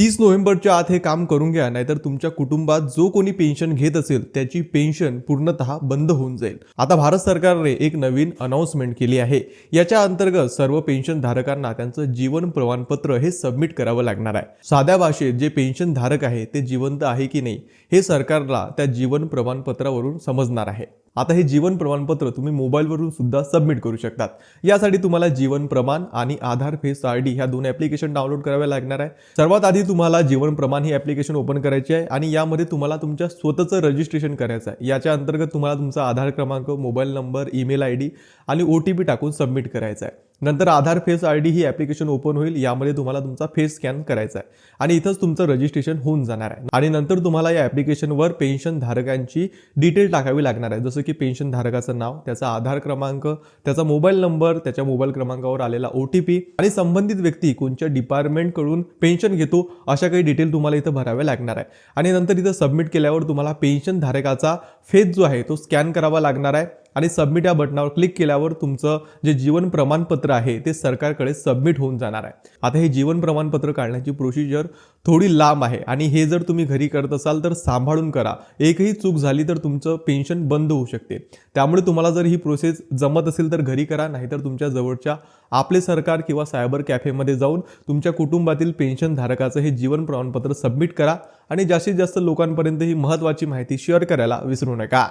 30 नोव्हेंबरच्या आत हे काम करून घ्या, नाहीतर तुमच्या कुटुंबात जो कोणी पेन्शन घेत असेल त्याची पेन्शन पूर्णतः बंद होऊन जाईल। आता भारत सरकारने एक नवीन अनाउन्समेंट केली आहे। याच्या अंतर्गत सर्व पेन्शन धारकांना त्यांचं जीवन प्रमाणपत्र हे सबमिट करावं लागणार आहे। साध्या भाषेत जे पेन्शन धारक आहे ते जिवंत आहे की नाही हे सरकारला त्या जीवन प्रमाणपत्रावरून समजणार आहे। आता हे जीवन प्रमाणपत्र तुम्ही मोबाईलवरून सुद्धा सबमिट करू शकतात। यासाठी तुम्हाला जीवन प्रमाण आणि आधार फेस आयडी ह्या दोन ॲप्लिकेशन डाउनलोड करावे लागणार आहे। सर्वात आधी तुम्हाला जीवन प्रमाण ही ॲप्लिकेशन ओपन करायची आहे आणि यामध्ये तुम्हाला तुमच्या स्वतःचं रजिस्ट्रेशन करायचं आहे। याच्या अंतर्गत तुम्हाला तुमचा आधार क्रमांक, मोबाईल नंबर, ईमेल आयडी आणि OTP टाकून सबमिट करायचा आहे। नंतर आधार फेस आयडी ही ॲप्लिकेशन ओपन होईल। यामध्ये तुम्हाला तुमचा फेस स्कॅन करायचा आहे आणि इथंच तुमचं रजिस्ट्रेशन होऊन जाणार आहे। आणि नंतर तुम्हाला या ॲप्लिकेशनवर पेन्शन धारकांची डिटेल टाकावी लागणार आहे, जसं की पेन्शन धारकाचं नाव, त्याचा आधार क्रमांक, त्याचा मोबाईल नंबर, त्याच्या मोबाईल क्रमांकावर आलेला OTP आणि संबंधित व्यक्ती कोणत्या डिपार्टमेंटकडून पेन्शन घेतो अशा काही डिटेल तुम्हाला इथं भराव्या लागणार आहे। आणि नंतर इथं सबमिट केल्यावर तुम्हाला पेन्शन धारकाचा फेस जो आहे तो स्कॅन करावा लागणार आहे आणि सबमिट या बटनावर क्लिक केल्यावर तुमचं जे जीवन प्रमाणपत्र आहे ते सरकारकडे सबमिट होऊन जाणार आहे। आता हे जीवन प्रमाणपत्र काढण्याची प्रोसिजर थोडी लांब आहे आणि हे जर तुम्ही घरी करत असाल तर सांभाळून करा। एकही चूक झाली तर तुमचं पेन्शन बंद होऊ शकते। त्यामुळे तुम्हाला जर ही प्रोसेस जमत असेल तर घरी करा, नाहीतर तुमच्या जवळच्या आपले सरकार किंवा सायबर कॅफेमध्ये जाऊन तुमच्या कुटुंबातील पेन्शन धारकाचं हे जीवन प्रमाणपत्र सबमिट करा आणि जास्तीत जास्त लोकांपर्यंत ही महत्त्वाची माहिती शेअर करायला विसरू नका।